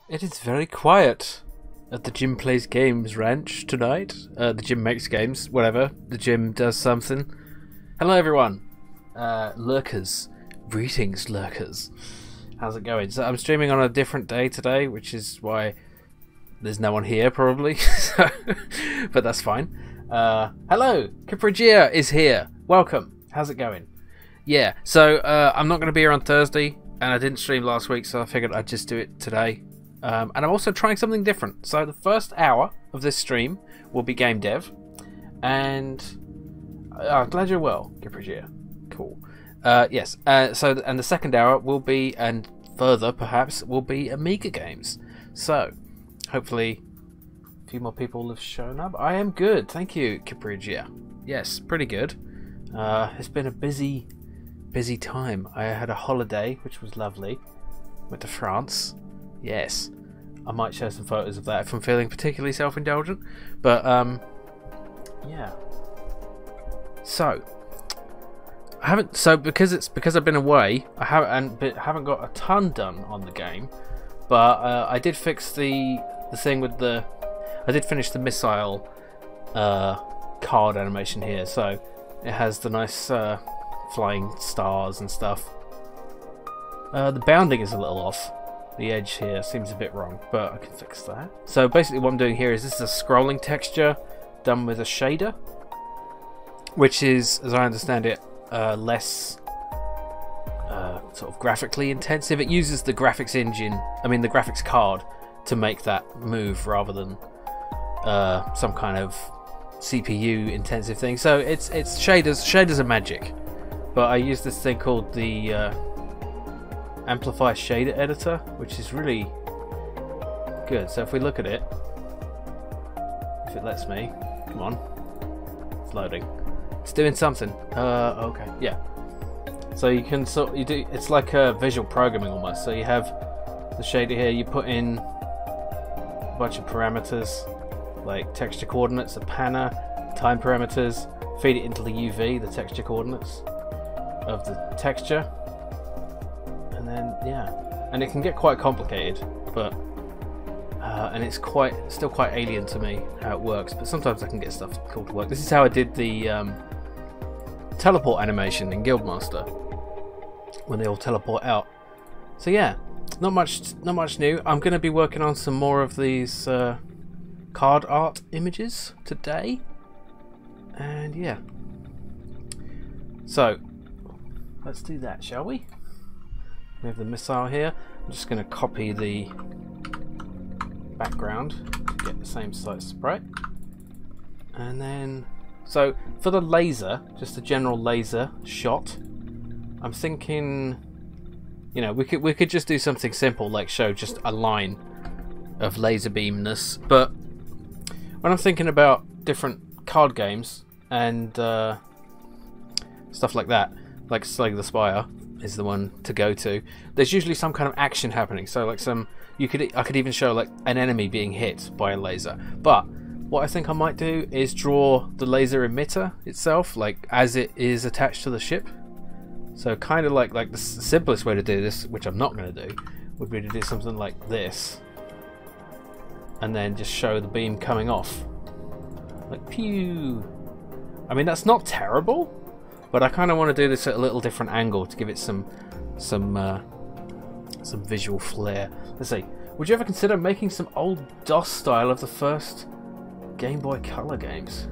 It is very quiet at the JimPlaysGames ranch tonight. The Jim makes games, whatever. The Jim does something. Hello everyone, lurkers. Greetings, lurkers. How's it going? So I'm streaming on a different day today, which is why there's no one here probably. But that's fine. Hello, Caprigia is here. Welcome. How's it going? Yeah, so I'm not going to be here on Thursday, and I didn't stream last week, so I figured I'd just do it today. And I'm also trying something different. So the first hour of this stream will be game dev, and I'm glad you're well, Caprigia. Cool. Yes. And the second hour will be, and further perhaps, will be Amiga games. So hopefully a few more people have shown up. I am good, thank you, Caprigia. Yes, pretty good. It's been a busy time. I had a holiday, which was lovely. Went to France. Yes, I might share some photos of that if I'm feeling particularly self-indulgent. But yeah. So I haven't. So because I've been away, I haven't got a ton done on the game. But I did fix the thing with the. I did finish the missile card animation here, so it has the nice flying stars and stuff. The bounding is a little off. The edge here seems a bit wrong, but I can fix that. So basically what I'm doing here is this is a scrolling texture done with a shader, which is, as I understand it, less sort of graphically intensive. It uses the graphics engine, the graphics card, to make that move rather than some kind of CPU intensive thing. So it's shaders. Shaders are magic, but I use this thing called the Amplify Shader Editor, which is really good. So if we look at it, if it lets me, come on, it's loading. It's doing something. Okay, yeah. So you can it's like a visual programming almost. So you have the shader here. You put in a bunch of parameters like texture coordinates, a panner, time parameters. Feed it into the UV, the texture coordinates of the texture. And then yeah, and it can get quite complicated, but and it's still quite alien to me how it works. But sometimes I can get stuff cool to work. This is how I did the teleport animation in Guildmaster when they all teleport out. So yeah, not much new. I'm going to be working on some more of these card art images today, and yeah. So let's do that, shall we? We have the missile here. I'm just going to copy the background to get the same size sprite. And then, so for the laser, just a general laser shot, I'm thinking, you know, we could just do something simple like show just a line of laser beamness. But when I'm thinking about different card games and stuff like that, like Slay the Spire is the one to go to, there's usually some kind of action happening. So like I could even show like an enemy being hit by a laser. But what I think I might do is draw the laser emitter itself, like as it is attached to the ship. So kind of like the simplest way to do this, which I'm not going to do, would be to do something like this, and then just show the beam coming off, like pew. I mean, that's not terrible, but I kind of want to do this at a little different angle to give it some visual flair. Let's see. Would you ever consider making some old DOS style of the first Game Boy Color games?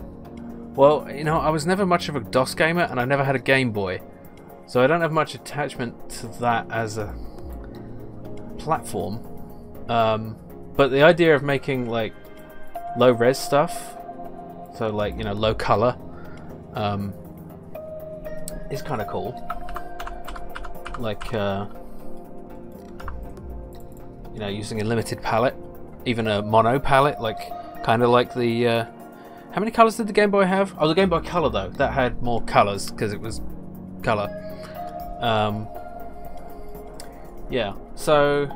Well, you know, I was never much of a DOS gamer, and I never had a Game Boy, so I don't have much attachment to that as a platform. But the idea of making like low res stuff, so like, you know, low color, is kind of cool. Like you know, using a limited palette, even a mono palette, like kind of like the how many colors did the Game Boy have? Oh, the Game Boy Color though, that had more colors because it was color. Yeah, so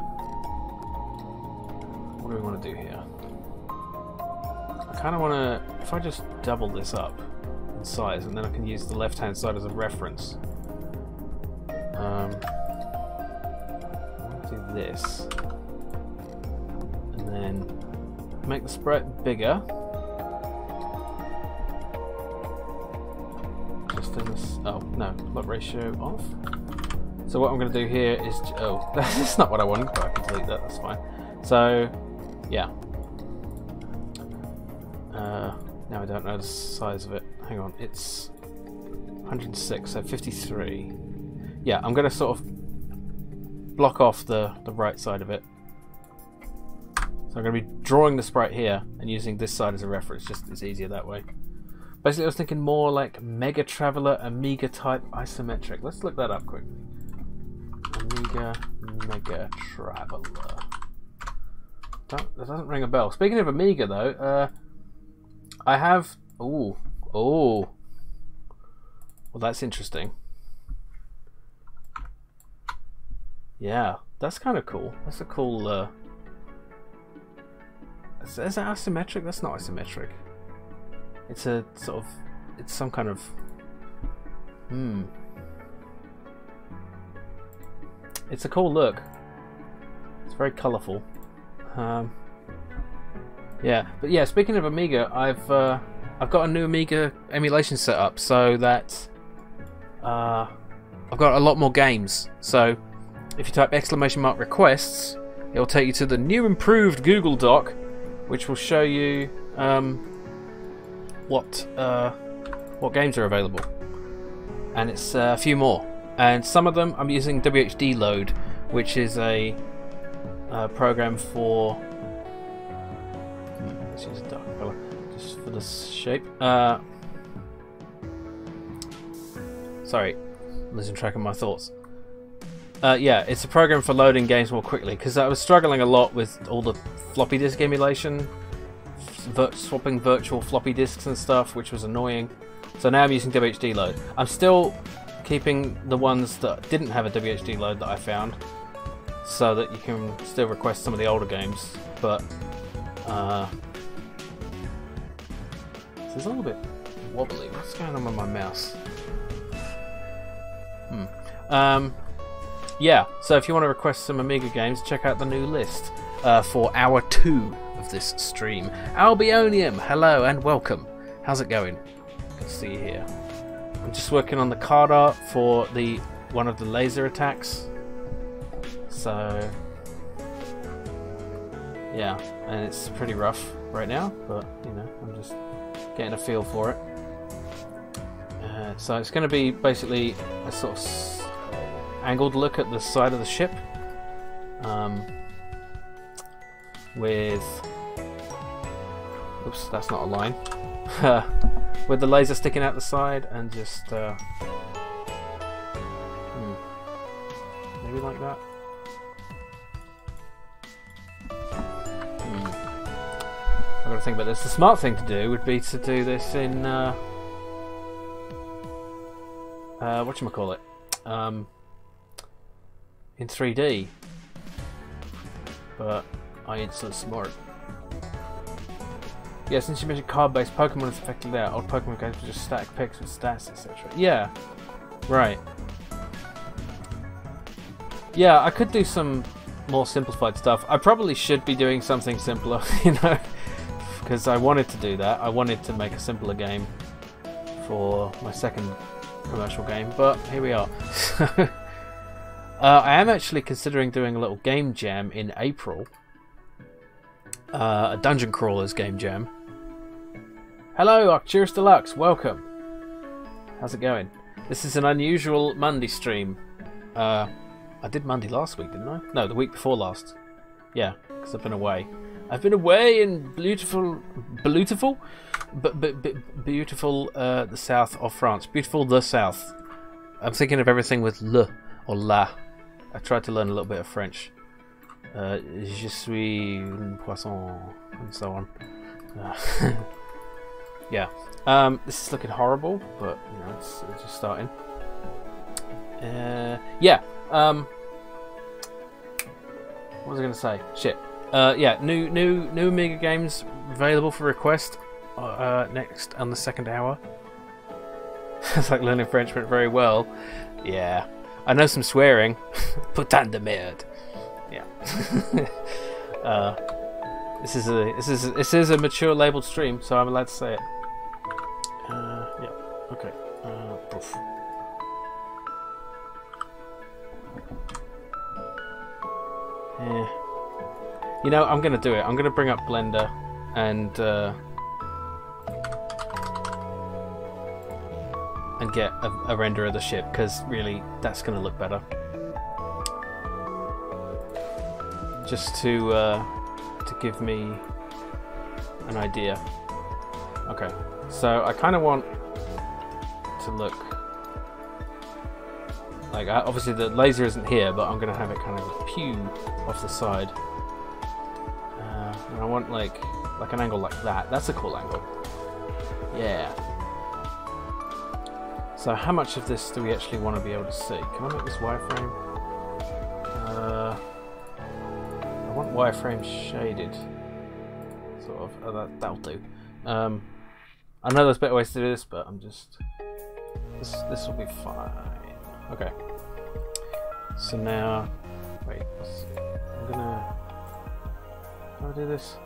what do we want to do here? I kind of want to, if I just double this up in size, and then I can use the left hand side as a reference. I want to do this. then make the sprite bigger. Just in this. Oh no, lock ratio off. So what I'm going to do here is, oh, that's not what I wanted, but I can delete that. That's fine. So yeah. Now I don't know the size of it. Hang on, it's 106, so 53. Yeah, I'm going to sort of block off the right side of it. So I'm going to be drawing the sprite here and using this side as a reference. Just it's easier that way. Basically, I was thinking more like Mega Traveler, Amiga type isometric. Let's look that up quickly. Amiga Mega Traveler. That doesn't ring a bell. Speaking of Amiga, though, I have. Oh. Well, that's interesting. Yeah, that's kind of cool. That's a cool. Is that isometric? That's not isometric. It's a sort of. It's some kind of. It's a cool look. It's very colourful. Yeah, but yeah. Speaking of Amiga, I've got a new Amiga emulation set up so that I've got a lot more games. So if you type !requests, it will take you to the new improved Google Doc, which will show you what games are available, and it's a few more. And some of them I'm using WHD Load, which is a program for. Let's use a dark color just for this shape. Sorry, losing track of my thoughts. Yeah, it's a program for loading games more quickly because I was struggling a lot with all the floppy disk emulation, swapping virtual floppy disks and stuff, which was annoying. So now I'm using WHD Load. I'm still keeping the ones that didn't have a WHD Load that I found, so that you can still request some of the older games. But it's a little bit wobbly. What's going on with my mouse? Yeah, so if you want to request some Amiga games, check out the new list for hour 2 of this stream. Albionium, hello and welcome. How's it going? Good to see you here. I'm just working on the card art for one of the laser attacks. So yeah, and it's pretty rough right now, but you know, I'm just getting a feel for it. So it's going to be basically a sort of angled look at the side of the ship, with oops, that's not a line. With the laser sticking out the side, and just maybe like that. I've got to think about this. The smart thing to do would be to do this in whatchamacallit, in 3D, but I ain't so smart. Yeah, since you mentioned card-based Pokemon, it's effectively that. Old Pokemon games were just static pics with stats, etc. Yeah, right. Yeah, I could do some more simplified stuff. I probably should be doing something simpler, you know, because I wanted to do that. I wanted to make a simpler game for my second commercial game, but here we are. I am actually considering doing a little game jam in April. A Dungeon Crawlers game jam. Hello, Arcturus Deluxe, welcome. How's it going? This is an unusual Monday stream. I did Monday last week, didn't I? No, the week before last. Yeah, because I've been away. I've been away in beautiful, the south of France. Beautiful the south. I'm thinking of everything with le or la. I tried to learn a little bit of French. Je suis un poisson, and so on. Yeah. This is looking horrible, but you know, it's just starting. Yeah. What was I going to say? Shit. Yeah. New Amiga games available for request. Next on the second hour. It's like learning French went very well. Yeah. I know some swearing. Putain de merde. Yeah. This is a mature labeled stream, so I'm allowed to say it. Yeah. Okay. Poof. Yeah. You know, I'm gonna do it. I'm gonna bring up Blender and get a render of the ship, because really that's gonna look better. Just to give me an idea. Okay, so I kind of want to look like, obviously the laser isn't here, but I'm gonna have it kind of pew off the side, and I want like an angle like that. That's a cool angle. Yeah. So how much of this do we actually want to be able to see? Can I make this wireframe? I want wireframe shaded, sort of. Oh, that'll do. I know there's better ways to do this, but I'm just... This will be fine. Okay. So now... Wait, let's see. I'm gonna... How do I do this?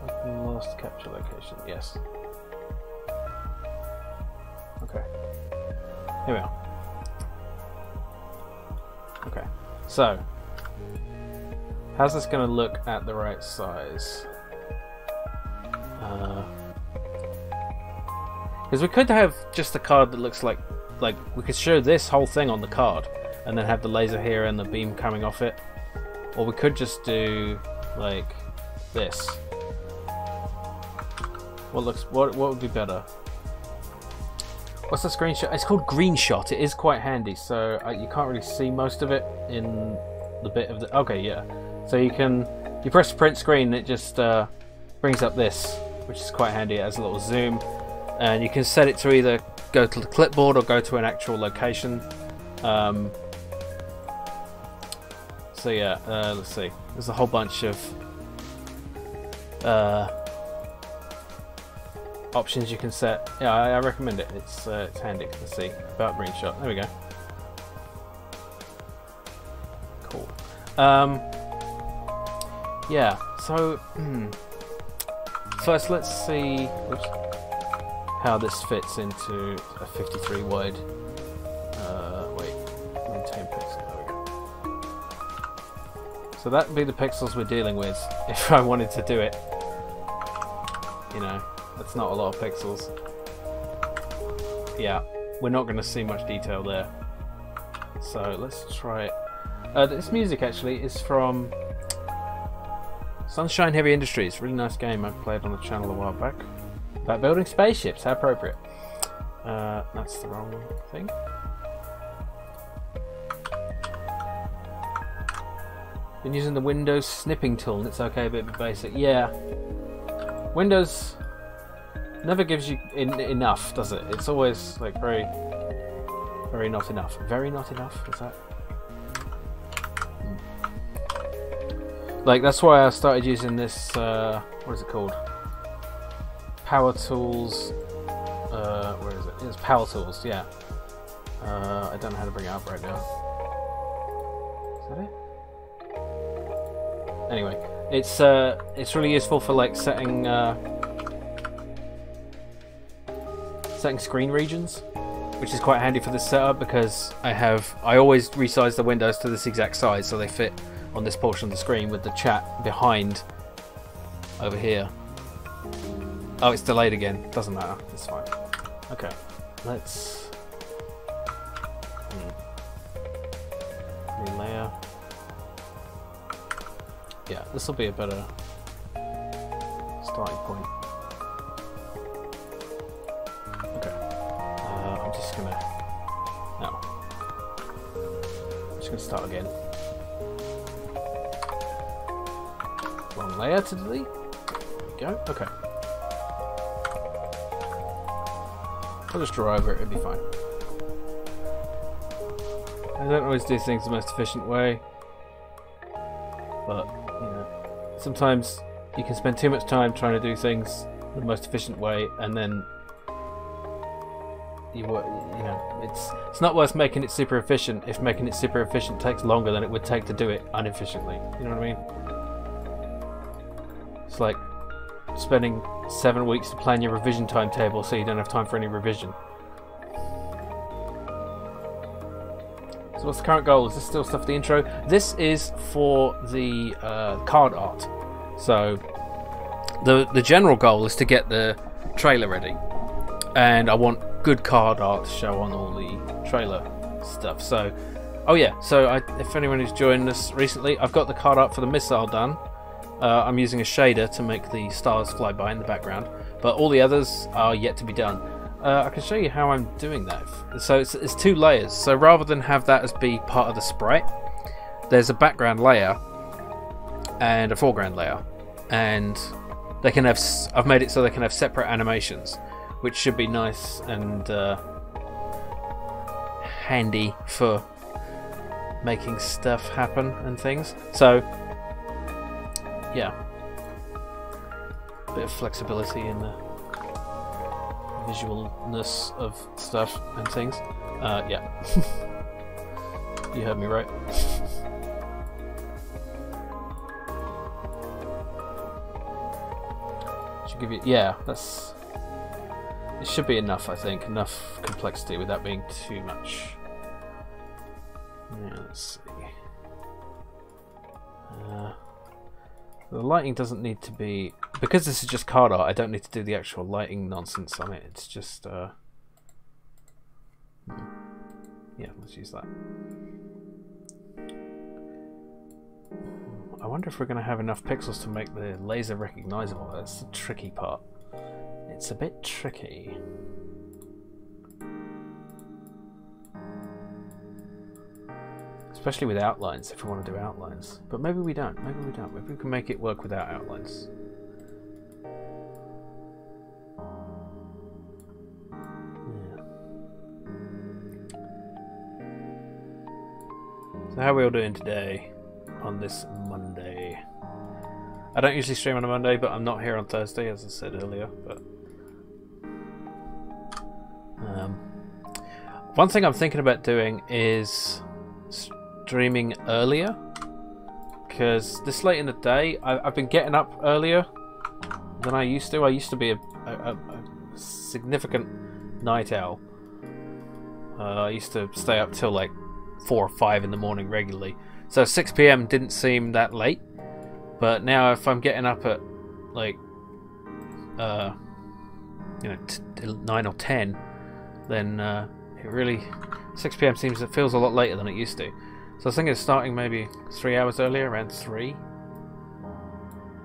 Open last capture location. Yes. Okay. Here we are. Okay. So, how's this going to look at the right size? Because we could have just a card that looks like we could show this whole thing on the card, and then have the laser here and the beam coming off it, or we could just do like this. What would be better? What's the screenshot? It's called Greenshot. It is quite handy, so you can't really see most of it in the bit of the... Okay, yeah. So you press print screen, it just brings up this, which is quite handy. It has a little zoom, and you can set it to either go to the clipboard or go to an actual location. So yeah, let's see. There's a whole bunch of options you can set. Yeah, I recommend it. It's handy. Let's see about Greenshot. There we go. Cool. Yeah. So first, let's see how this fits into a 53 wide. Wait, maintain pixel. There we go. So that would be the pixels we're dealing with if I wanted to do it. You know. That's not a lot of pixels. Yeah, we're not going to see much detail there. So let's try it. This music actually is from Sunshine Heavy Industries. Really nice game I played on the channel a while back. About building spaceships, how appropriate. That's the wrong thing. Been using the Windows snipping tool and it's okay, a bit basic. Yeah. Windows never gives you enough, does it? It's always like very not enough. Very not enough, is that? Like, that's why I started using this, what is it called? Power Tools, where is it? It's Power Tools, yeah. I don't know how to bring it up right now. Is that it? Anyway, it's really useful for like setting screen regions, which is quite handy for this setup because I always resize the windows to this exact size so they fit on this portion of the screen with the chat behind over here. Oh, it's delayed again. Doesn't matter. It's fine. Okay, let's new layer. Yeah, this will be a better starting point. I'm just gonna start again. Wrong layer to delete. There we go. Okay. I'll just draw over it, it'll be fine. I don't always do things the most efficient way, but you know, sometimes you can spend too much time trying to do things the most efficient way, and then you know, it's not worth making it super efficient if making it super efficient takes longer than it would take to do it inefficiently. You know what I mean? It's like spending 7 weeks to plan your revision timetable so you don't have time for any revision. So what's the current goal? Is this still stuff for the intro? This is for the card art. So the general goal is to get the trailer ready, and I want good card art to show on all the trailer stuff. So, oh yeah, so if anyone who's joined us recently, I've got the card art for the missile done. I'm using a shader to make the stars fly by in the background, but all the others are yet to be done. I can show you how I'm doing that. So it's 2 layers. So rather than have that as be part of the sprite, there's a background layer and a foreground layer, and they can have. I've made it so they can have separate animations, which should be nice and handy for making stuff happen and things. So yeah, a bit of flexibility in the visualness of stuff and things. Yeah. You heard me right. Should give you, yeah, that's, it should be enough, I think. Enough complexity without being too much. Yeah, let's see. The lighting doesn't need to be, because this is just card art, I don't need to do the actual lighting nonsense on it. It's just yeah, let's use that. I wonder if we're going to have enough pixels to make the laser recognizable. That's the tricky part. It's a bit tricky. Especially with outlines, if we want to do outlines. But maybe we don't. Maybe we don't. Maybe we can make it work without outlines. Yeah. So how are we all doing today on this Monday? I don't usually stream on a Monday, but I'm not here on Thursday, as I said earlier. But one thing I'm thinking about doing is streaming earlier, because this late in the day I've been getting up earlier than I used to. I used to be a significant night owl. I used to stay up till like 4 or 5 in the morning regularly, so 6 PM didn't seem that late. But now if I'm getting up at like 9 or 10, then it really, 6 PM feels a lot later than it used to. So I was thinking of starting maybe 3 hours earlier, around 3.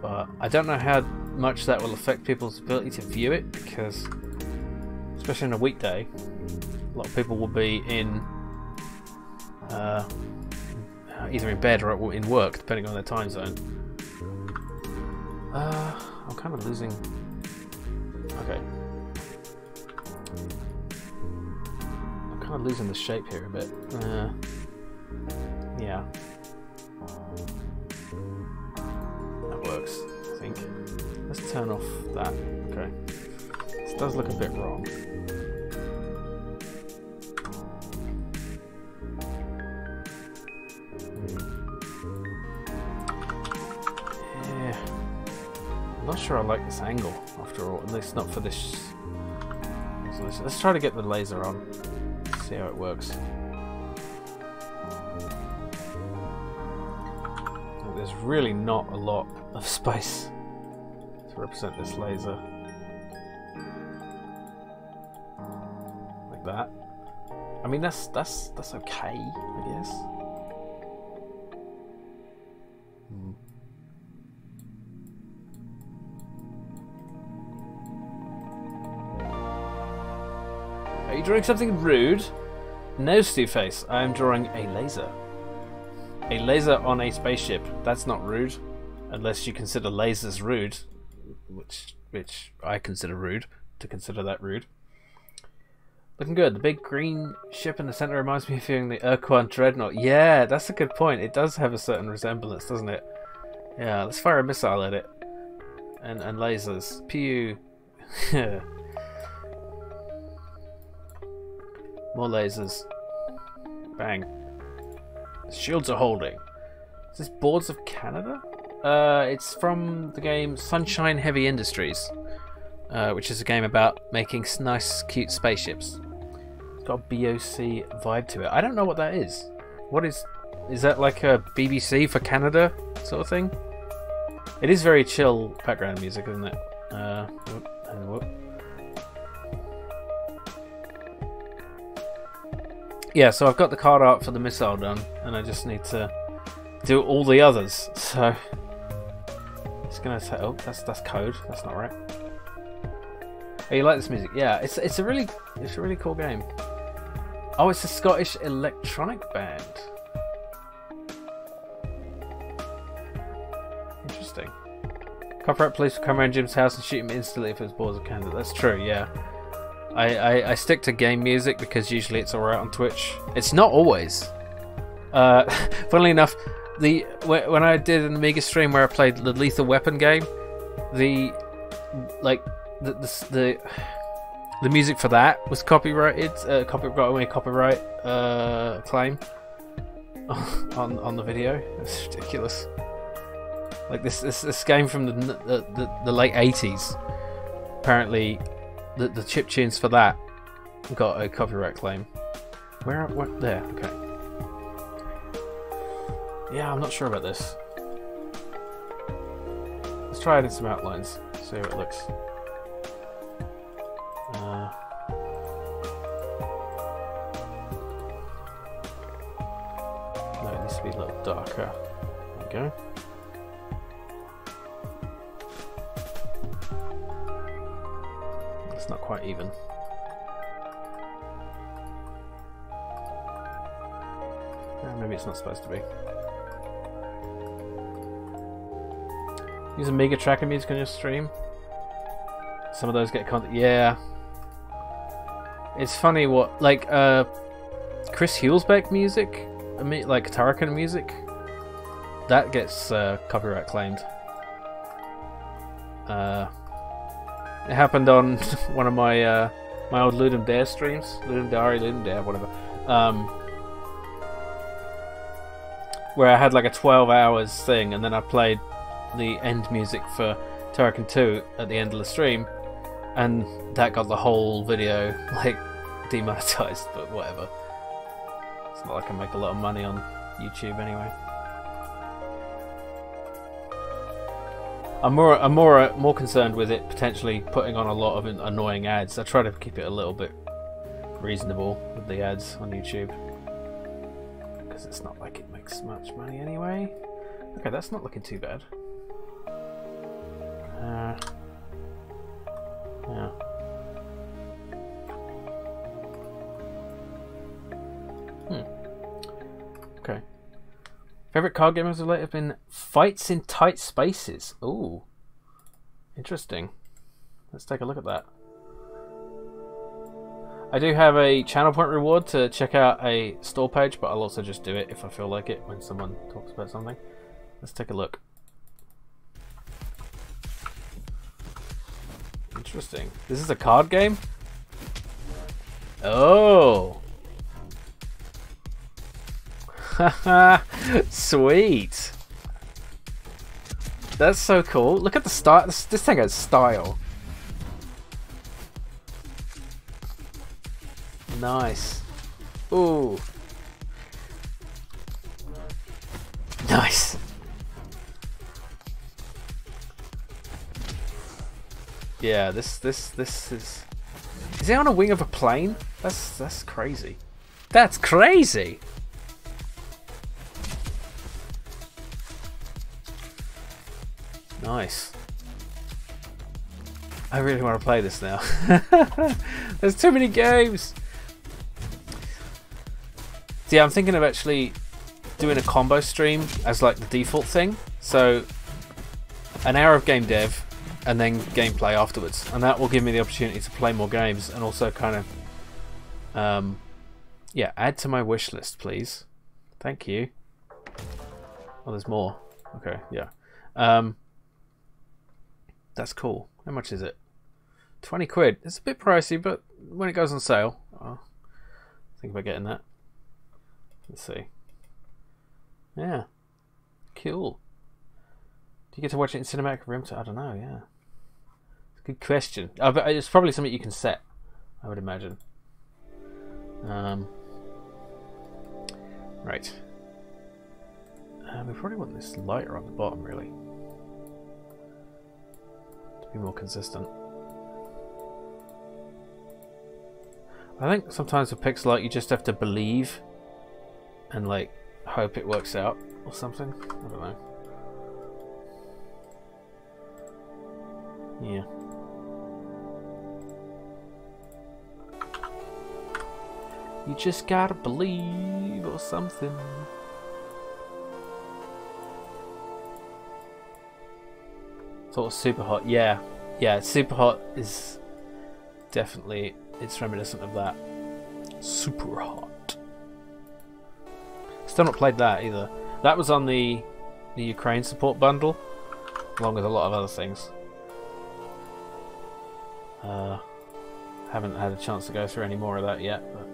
But I don't know how much that will affect people's ability to view it, because, especially on a weekday, a lot of people will be in either in bed or in work, depending on their time zone. I'm kind of losing. Okay. I'm kind of losing the shape here a bit. Yeah. That works, I think. Let's turn off that. Okay. This does look a bit wrong. Yeah. I'm not sure I like this angle, after all. At least not for this. Let's try to get the laser on. See how it works. There's really not a lot of space to represent this laser. Like that. I mean, that's okay, I guess. Are you drawing something rude? No, Stewface, I am drawing a laser. A laser on a spaceship. That's not rude, unless you consider lasers rude, which I consider rude, to consider that rude. Looking good. The big green ship in the center reminds me of viewing the Urquan Dreadnought. Yeah, that's a good point. It does have a certain resemblance, doesn't it? Yeah, let's fire a missile at it. And lasers. Pew. More lasers. Bang. Shields are holding. Is this Boards of Canada? It's from the game Sunshine Heavy Industries, which is a game about making nice, cute spaceships. It's got a BOC vibe to it. I don't know what that is. What is that like a BBC for Canada sort of thing? It is very chill background music, isn't it? Whoop. Yeah, so I've got the card art for the missile done, and I just need to do all the others. So it's gonna say, oh, that's code. That's not right. Oh, you like this music? Yeah, it's a really cool game. Oh, it's a Scottish electronic band. Interesting. Copyright police will come around Jim's house and shoot him instantly if it's Boards of Canada. That's true, yeah. I stick to game music because usually it's alright on Twitch. It's not always. Funnily enough, when I did an Amiga stream where I played the Lethal Weapon game, the music for that was copyrighted. Got away copyright claim on the video. It's ridiculous. Like this game from the late 80s. Apparently, the chip tunes for that got a copyright claim. What? There. Okay. Yeah, I'm not sure about this. Let's try it in some outlines. See how it looks. No, it needs to be a little darker. There we go. It's not quite even. Maybe it's not supposed to be. Use Amiga tracker music on your stream. Some of those get content. Yeah. It's funny what, like, Chris Hulsbeck music, like Tarakan music, that gets copyright claimed. It happened on one of my my old Ludum Dare streams, Ludum Dare, whatever, where I had like a 12 hours thing, and then I played the end music for Tarakan 2 at the end of the stream, and that got the whole video like demonetized. But whatever, it's not like I can make a lot of money on YouTube anyway. I'm more concerned with it potentially putting on a lot of annoying ads. I try to keep it a little bit reasonable with the ads on YouTube, because it's not like it makes much money anyway. Okay, that's not looking too bad. Yeah. Okay. Favorite card game as of late have been Fights in Tight Spaces. Ooh, interesting. Let's take a look at that. I do have a channel point reward to check out a store page, but I'll also just do it if I feel like it when someone talks about something. Let's take a look. Interesting. This is a card game? Oh! Haha! Sweet! That's so cool. Look at the style. This thing has style. Nice. Ooh. Nice. Yeah, this is he on a wing of a plane? That's crazy. That's crazy. Nice. I really want to play this now. There's too many games. So yeah, I'm thinking of actually doing a combo stream as like the default thing. So an hour of game dev and then gameplay afterwards, and that will give me the opportunity to play more games and also kind of yeah, add to my wish list, please. Thank you. Oh, there's more. Okay, yeah. That's cool. How much is it? 20 quid. It's a bit pricey, but when it goes on sale, I'll Think about getting that. Let's see. Yeah. Cool. Do you get to watch it in cinematic room? I don't know, yeah. It's a good question. But it's probably something you can set, I would imagine. Right. We probably want this lighter on the bottom, really. To be more consistent. I think sometimes with pixel art you just have to believe and like hope it works out or something. I don't know. Yeah. You just gotta believe or something. Sort of super hot. Yeah. Yeah, super hot is definitely, it's reminiscent of that. Super hot. Still not played that either. That was on the Ukraine support bundle, along with a lot of other things. Haven't had a chance to go through any more of that yet. But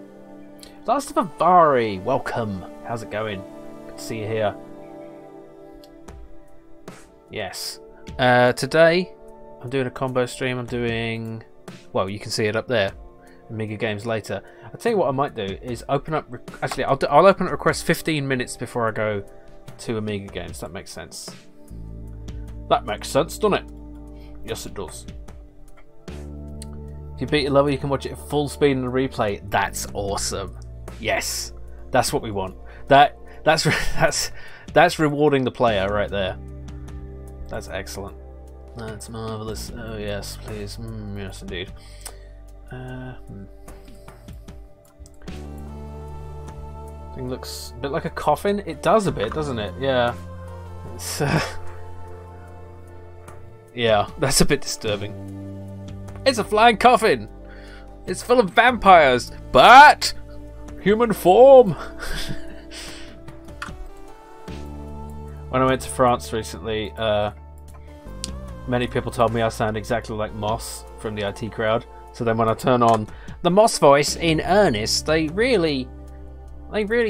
Last of Avari, welcome. How's it going? Good to see you here. Yes. Today I'm doing a combo stream. I'm doing, well, you can see it up there. Amiga Games later. I'll tell you what I might do is open up. Actually, I'll open up requests 15 minutes before I go to Amiga Games. That makes sense. That makes sense, doesn't it? Yes, it does. If you beat your level, you can watch it at full speed in the replay. That's awesome. Yes, that's what we want. That's rewarding the player right there. That's excellent. That's marvelous. Oh yes, please. Yes, indeed. Thing looks a bit like a coffin. It does a bit, doesn't it? Yeah. It's, yeah, that's a bit disturbing. It's a flying coffin. It's full of vampires, but human form. When I went to France recently, many people told me I sound exactly like Moss from the IT crowd. So then when I turn on the Moss voice in earnest, they really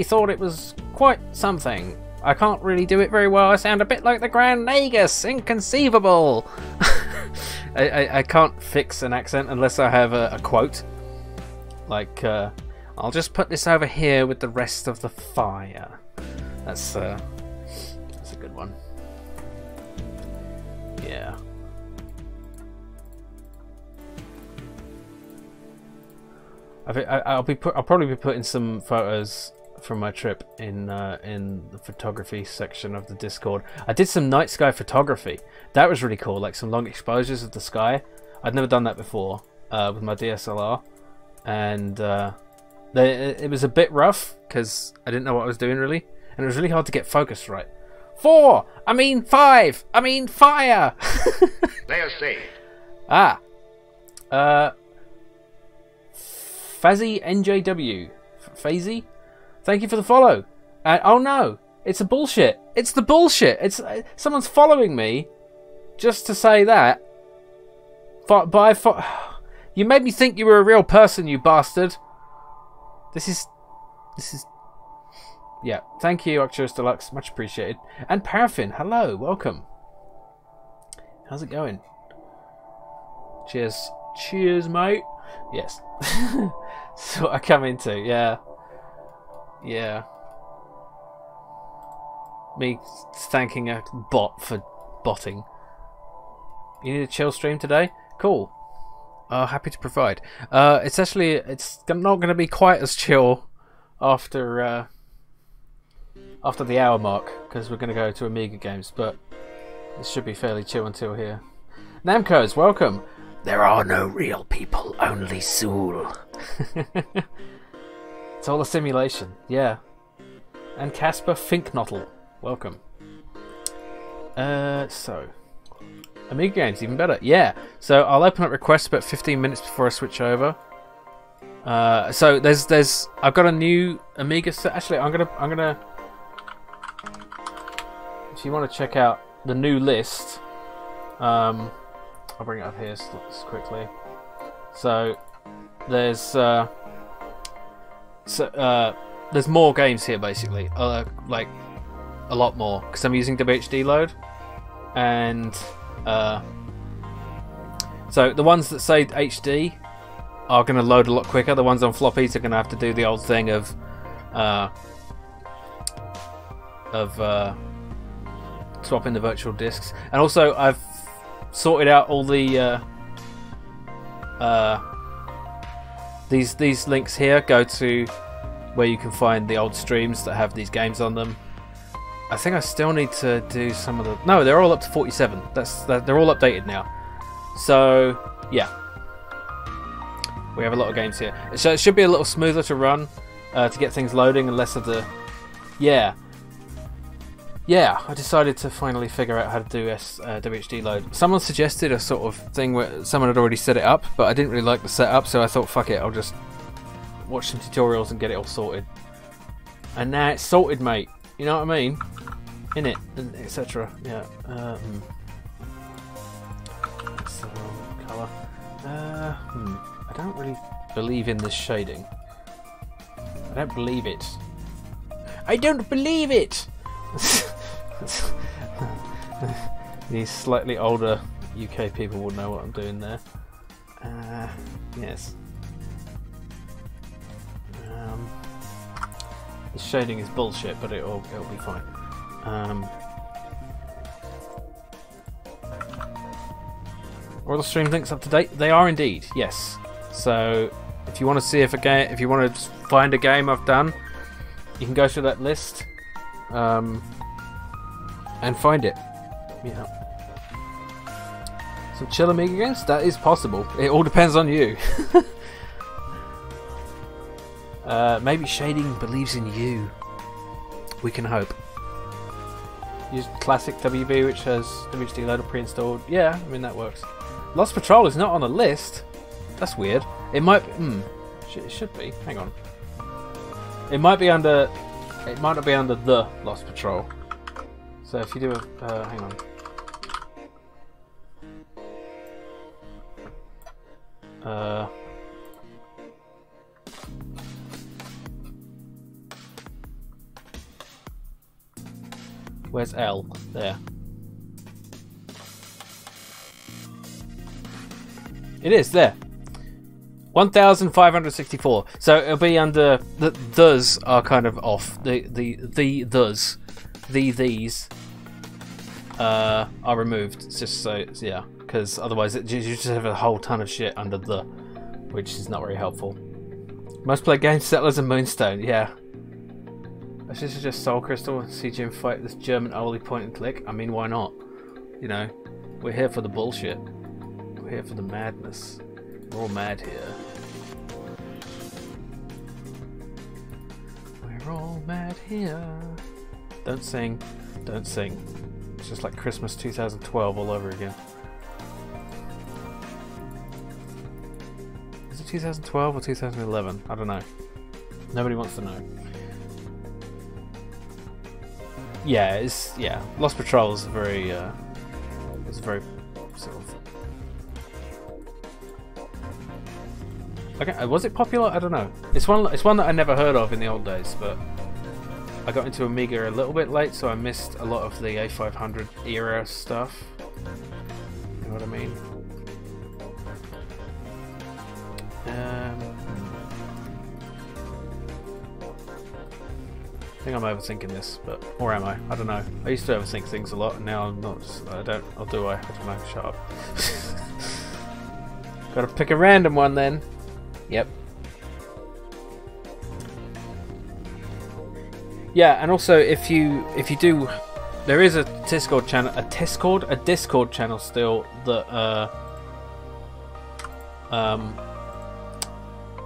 thought it was quite something. I can't really do it very well. I sound a bit like the Grand Nagus. Inconceivable. I can't fix an accent unless I have a quote. Like, I'll just put this over here with the rest of the fire. That's a good one. Yeah. I'll probably be putting some photos from my trip in the photography section of the Discord. I did some night sky photography. That was really cool, like some long exposures of the sky. I'd never done that before with my DSLR, and it was a bit rough because I didn't know what I was doing really, and it was really hard to get focus right. 5! Fire! They are safe. Ah. Fazzy NJW. Fazzy? Thank you for the follow. Oh no, it's a bullshit. It's the bullshit. It's someone's following me just to say that. You made me think you were a real person, you bastard. This is. Yeah, thank you, Octurus Deluxe, much appreciated. And Paraffin, hello, welcome. How's it going? Cheers, mate. Yes. So I come into, yeah. Me thanking a bot for botting. You need a chill stream today? Cool. Happy to provide. It's not going to be quite as chill after the hour mark, because we're going to go to Amiga Games, but it should be fairly chill until here. Namco's, welcome. There are no real people, only Zool. It's all a simulation, yeah. And Casper Finknottle, welcome. So Amiga Games, even better. Yeah, so I'll open up requests about 15 minutes before I switch over. So there's I've got a new Amiga set. Actually, I'm gonna if you want to check out the new list, I'll bring it up here just quickly. So there's So there's more games here basically, like a lot more, because I'm using WHD load, and so the ones that say HD are going to load a lot quicker. The ones on floppies are going to have to do the old thing of swapping the virtual disks. And also I've sorted out all the these links here go to where you can find the old streams that have these games on them. I think I still need to do some of the... No, they're all up to 47. They're all updated now. So, yeah. We have a lot of games here. So it should be a little smoother to run, to get things loading, and less of the... Yeah. Yeah, I decided to finally figure out how to do WHD load. Someone suggested a sort of thing where someone had already set it up, but I didn't really like the setup, so I thought, fuck it, I'll just watch some tutorials and get it all sorted. And now it's sorted, mate. You know what I mean? In it, etc. Yeah. That's the wrong colour. I don't really believe in this shading. I don't believe it. I don't believe it! These slightly older UK people will know what I'm doing there. Yes. The shading is bullshit, but it'll be fine. Are the stream links up to date? They are indeed, yes. So if you want to see if you want to find a game I've done, you can go through that list and find it. Yeah. Some chill Amiga games? That is possible. It all depends on you. Maybe shading believes in you. We can hope. Use classic WB, which has WHD loader pre-installed. Yeah, I mean that works. Lost Patrol is not on the list. That's weird. It might. It should be. Hang on. It might be under. It might not be under the Lost Patrol. So if you do a, hang on. Where's L? There. It is there. 1,564. So it'll be under the those are kind of off. Those, these are removed. It's just so yeah, because otherwise you just have a whole ton of shit under the, which is not very helpful. Most played games, Settlers and Moonstone. Yeah. I should suggest Soul Crystal and see Jim fight this German oldie point and click. I mean, why not? You know, we're here for the bullshit. We're here for the madness. We're all mad here. We're all mad here. Don't sing. Don't sing. It's just like Christmas 2012 all over again. Is it 2012 or 2011? I don't know. Nobody wants to know. Yeah, Lost Patrol is very sort of. Okay, was it popular? I don't know. It's one that I never heard of in the old days, but I got into Amiga a little bit late, so I missed a lot of the A500 era stuff. You know what I mean? I think I'm overthinking this, but or am I? I don't know. I used to overthink things a lot, and now I'm not. I don't. Or do I? I don't know. Shut up. Gotta pick a random one then. Yep. Yeah, and also if you do, there is a Discord channel, a Discord channel still that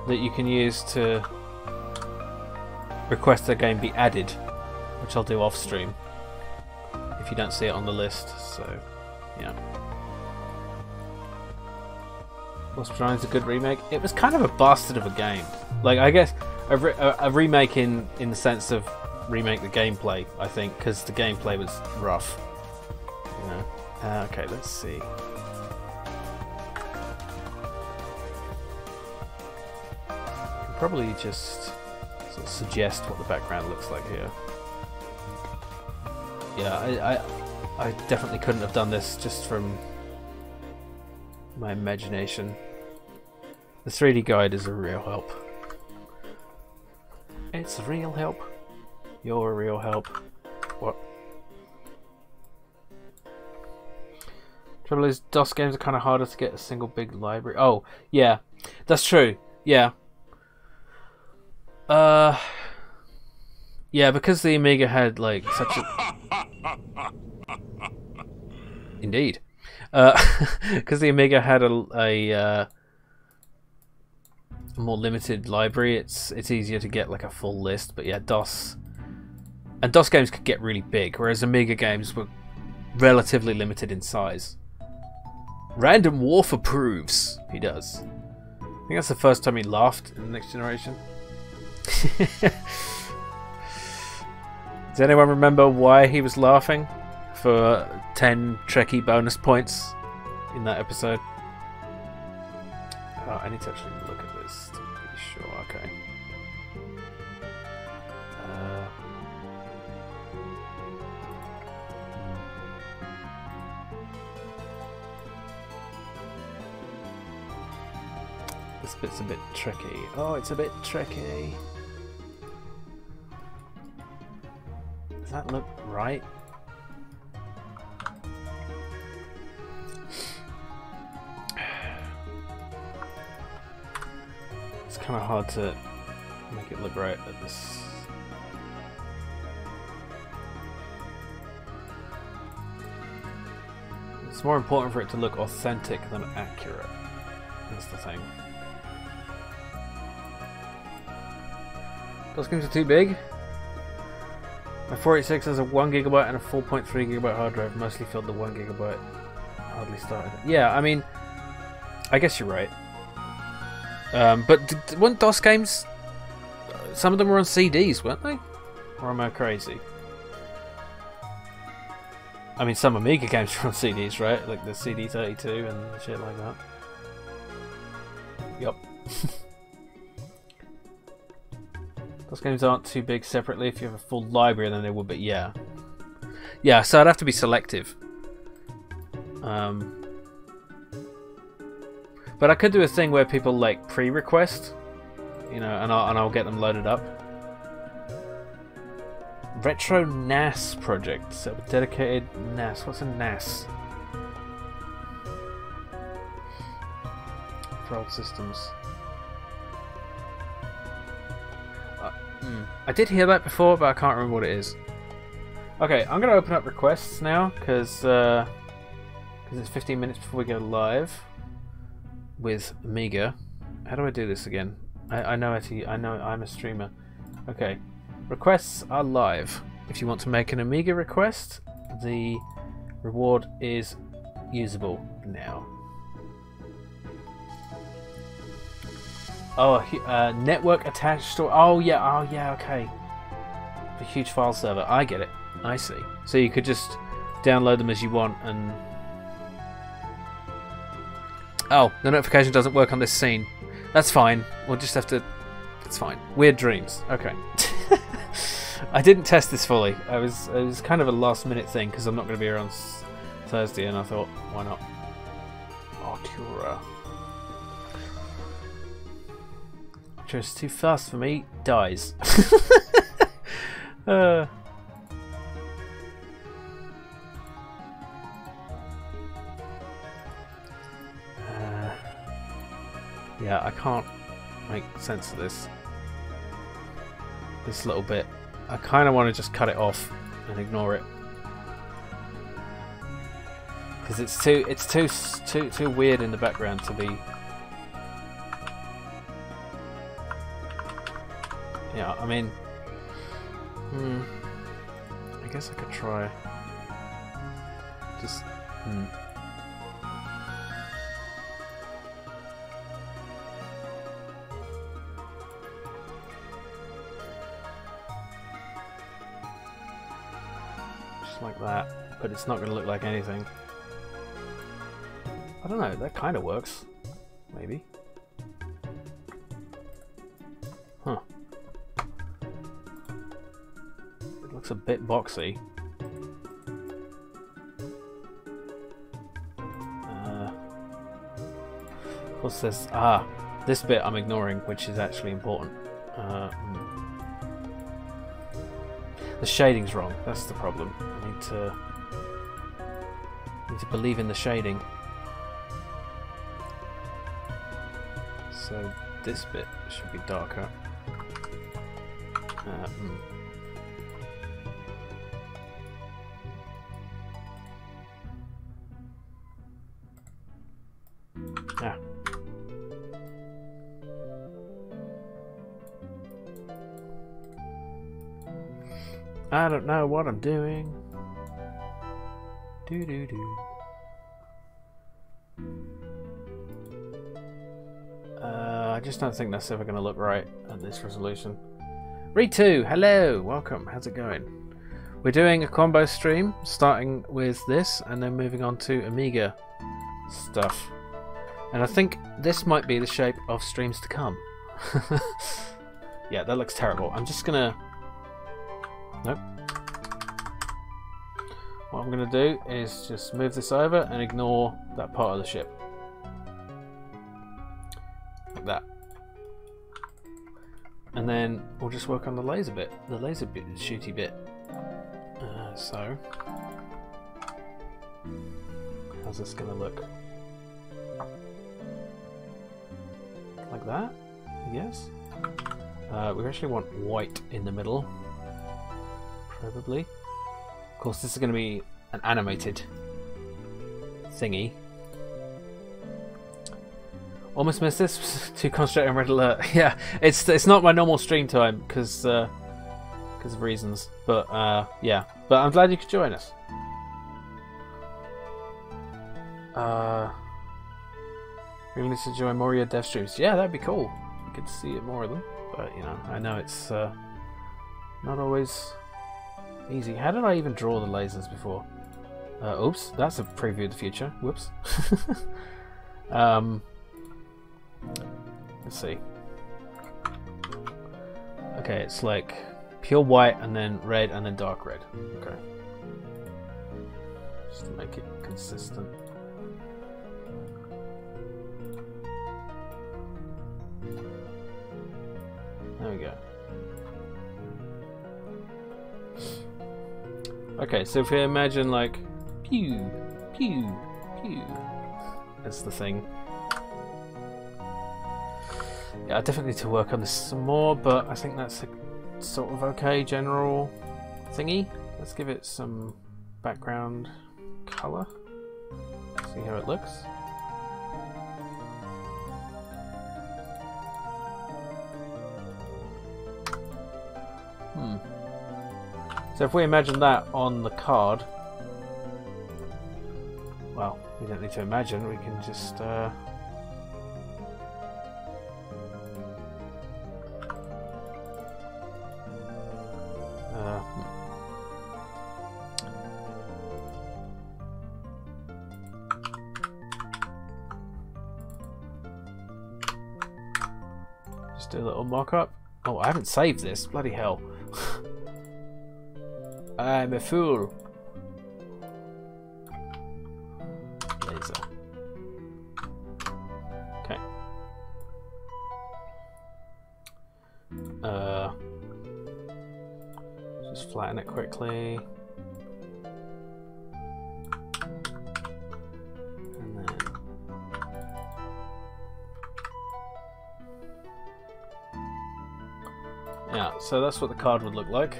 that you can use to request a game be added, which I'll do off stream if you don't see it on the list. So yeah, Lost Patrol is a good remake. It was kind of a bastard of a game. Like, I guess a remake in the sense of remake the gameplay, I think, because the gameplay was rough, you know. Okay, let's see. Probably just sort of suggest what the background looks like here. Yeah, I definitely couldn't have done this just from my imagination. The 3D guide is a real help. It's a real help. You're a real help. What? Trouble is, DOS games are kind of harder to get a single big library. Oh, yeah, that's true. Yeah. Yeah, because the Amiga had like such a. Indeed. Because the Amiga had a more limited library, it's easier to get like a full list. But yeah, DOS games could get really big, whereas Amiga games were relatively limited in size. Random Wolf approves. He does. I think that's the first time he laughed in the Next Generation. Does anyone remember why he was laughing for 10 Trekkie bonus points in that episode? Oh, I need to actually look at this to be sure. Okay. This bit's a bit tricky. Oh, it's a bit tricky. Does that look right? It's kind of hard to make it look right at this. It's more important for it to look authentic than accurate. That's the thing. Those games are too big. My 486 has a 1GB and a 4.3GB hard drive. Mostly filled the 1GB. Hardly started. Yeah, I mean, I guess you're right. But weren't DOS games? Some of them were on CDs, weren't they? Or am I crazy? I mean, some Amiga games were on CDs, right? Like the CD32 and shit like that. Yup. Those games aren't too big separately. If you have a full library, then they would, but yeah. Yeah, so I'd have to be selective. But I could do a thing where people like pre-request, you know, and I'll get them loaded up. Retro NAS project. So dedicated NAS. What's a NAS? For old systems. I did hear that before, but I can't remember what it is. Okay, I'm going to open up requests now, because it's 15 minutes before we go live with Amiga. How do I do this again? I know I'm a streamer. Okay, requests are live. If you want to make an Amiga request, the reward is usable now. Oh, network attached to. Oh yeah, okay. A huge file server. I get it. I see. So you could just download them as you want and. Oh, the notification doesn't work on this scene. That's fine. We'll just have to. It's fine. Weird dreams. Okay. I didn't test this fully. It was kind of a last minute thing because I'm not going to be here on Thursday, and I thought, why not? Artura. Just too fast for me. Dies. Yeah, I can't make sense of this little bit. I kind of want to just cut it off and ignore it because it's too weird in the background to be. Yeah, I mean, I guess I could try. Just. Like that, but it's not going to look like anything. I don't know, that kind of works. Maybe. Huh. looks a bit boxy. Of course there's... this bit I'm ignoring, which is actually important. The shading's wrong, that's the problem. I need to believe in the shading. So this bit should be darker. I don't know what I'm doing. Do do do. I just don't think that's ever going to look right at this resolution. Ritu, hello, welcome. How's it going? We're doing a combo stream, starting with this and then moving on to Amiga stuff. And I think this might be the shape of streams to come. Yeah, that looks terrible. I'm just gonna... Nope. What I'm gonna do is just move this over and ignore that part of the ship. Like that. And then we'll just work on the laser bit, the laser bit, shooty bit. So, how's this gonna look? Like that, I guess. We actually want white in the middle, probably. Of course, this is going to be an animated thingy. Almost missed this. Too concentrated on red alert. Yeah, it's not my normal stream time because of reasons. But yeah, but I'm glad you could join us. Really need to join more of your dev streams. Yeah, that'd be cool. Good to see more of them. But you know, I know it's not always easy. How did I even draw the lasers before? Oops, that's a preview of the future. Whoops. Let's see. Okay, it's like pure white and then red and then dark red. Okay. Just to make it consistent. There we go. Okay, so if we imagine like pew, pew, pew, that's the thing. Yeah, I definitely need to work on this some more, but I think that's a sort of okay general thingy. Let's give it some background color. See how it looks. So if we imagine that on the card, well, we don't need to imagine, we can just just do a little mock-up. Oh, I haven't saved this, bloody hell. I'm a fool. Laser. Okay. Just flatten it quickly. And then yeah, so that's what the card would look like.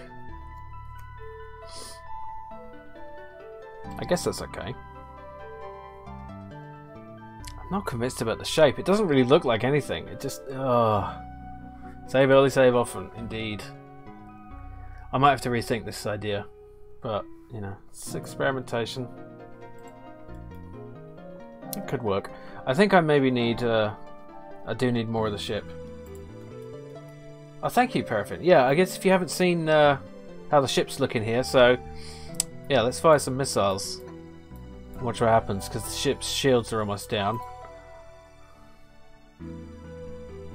I guess that's okay. I'm not convinced about the shape. It doesn't really look like anything. It just... Save early, save often. Indeed. I might have to rethink this idea. But, you know, it's experimentation. It could work. I think I maybe need... I do need more of the ship. Oh, thank you, Paraffin. Yeah, I guess if you haven't seen how the ship's looking here, so... Yeah, let's fire some missiles. Watch what happens, because the ship's shields are almost down.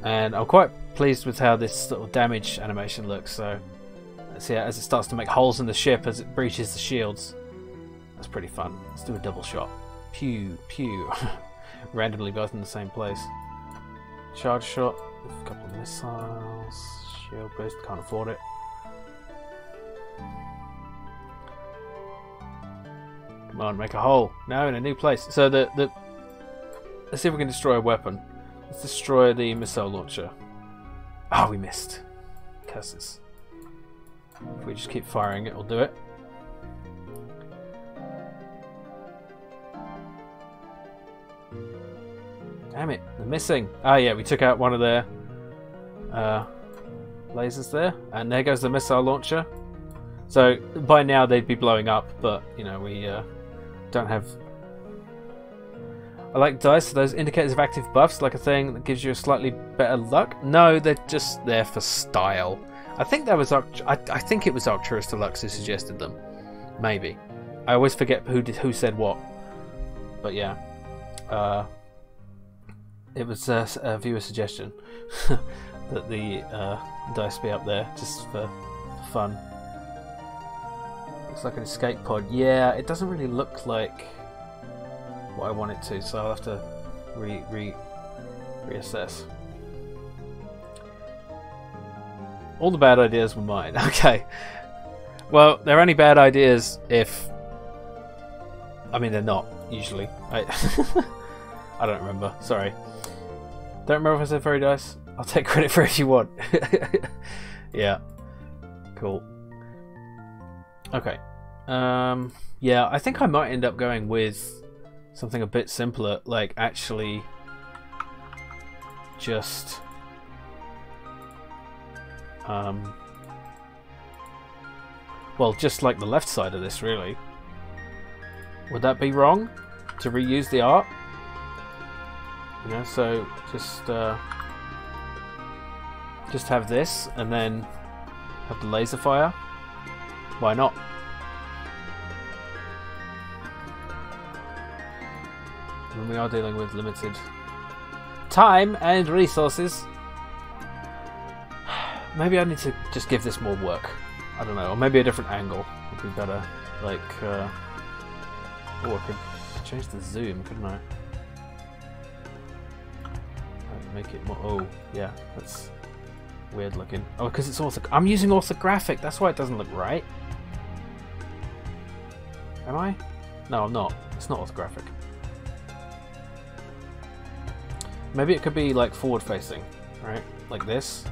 And I'm quite pleased with how this sort of damage animation looks, so let's see it as it starts to make holes in the ship as it breaches the shields. That's pretty fun. Let's do a double shot. Pew, pew. Randomly both in the same place. Charge shot. A couple of missiles. Shield boost. Can't afford it. Come on, make a hole. No, in a new place. So let's see if we can destroy a weapon. Let's destroy the missile launcher. Oh, we missed. Curses. If we just keep firing, it will do it. Damn it, they're missing. Oh yeah, we took out one of their lasers there, and there goes the missile launcher. So by now they'd be blowing up, but you know, we don't have... I like dice. Are those indicators of active buffs, like a thing that gives you a slightly better luck? No, they're just there for style. I think that was I think it was Arcturus Deluxe who suggested them. Maybe. I always forget who said what. But yeah. It was a viewer suggestion that the dice be up there just for fun. Looks like an escape pod. Yeah, it doesn't really look like what I want it to, so I'll have to reassess. All the bad ideas were mine. Okay. Well, they're only bad ideas if... I mean, they're not, usually. I don't remember. Sorry. Don't remember if I said fairy dice. I'll take credit for it if you want. Yeah. Cool. Okay. Yeah, I think I might end up going with something a bit simpler, like actually just well, just like the left side of this, really. Would that be wrong to reuse the art? You know, so just have this and then have the laser fire. Why not? When we are dealing with limited time and resources, maybe I need to just give this more work. I don't know, or maybe a different angle would be better. Like, oh, I could change the zoom, couldn't I? I'd make it more. Oh, yeah, that's weird looking. Oh, because it's I'm using orthographic. That's why it doesn't look right. Am I? No, I'm not. It's not orthographic. Maybe it could be like forward facing, right? Like this.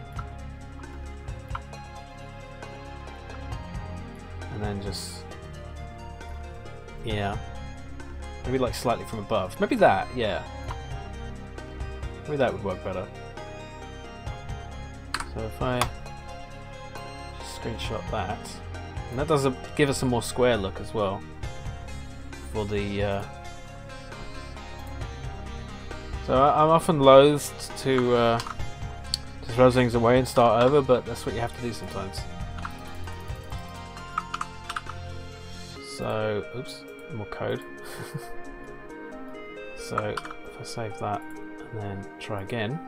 And then just... yeah. Maybe like slightly from above. Maybe that, yeah. Maybe that would work better. So if I just screenshot that. And that does give us a more square look as well. For the... So I'm often loathed to throw things away and start over, but that's what you have to do sometimes. So, oops, more code. So if I save that and then try again.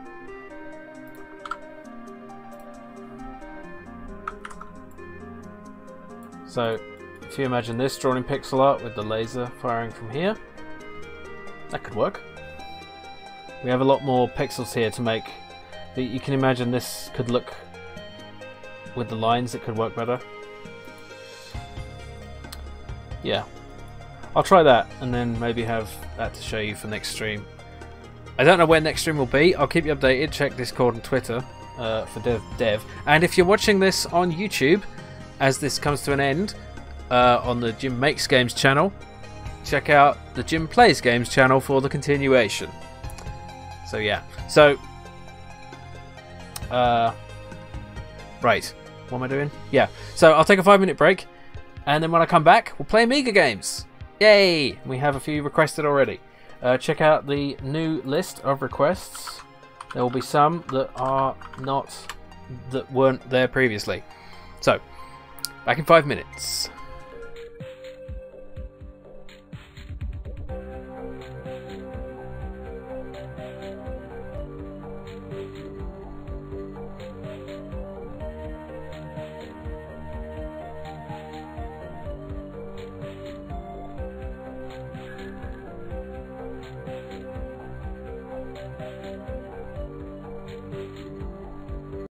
So if you imagine this drawn in pixel art with the laser firing from here, that could work. We have a lot more pixels here to make. You can imagine this could look, with the lines, it could work better. Yeah. I'll try that and then maybe have that to show you for next stream. I don't know when next stream will be. I'll keep you updated. Check Discord and Twitter for Dev. And if you're watching this on YouTube, as this comes to an end, on the Jim Makes Games channel, check out the Jim Plays Games channel for the continuation. So yeah, so right, what am I doing? Yeah, so I'll take a 5-minute break, and then when I come back, we'll play Amiga games. Yay! We have a few requested already. Check out the new list of requests. There will be some that weren't there previously. So, back in 5 minutes.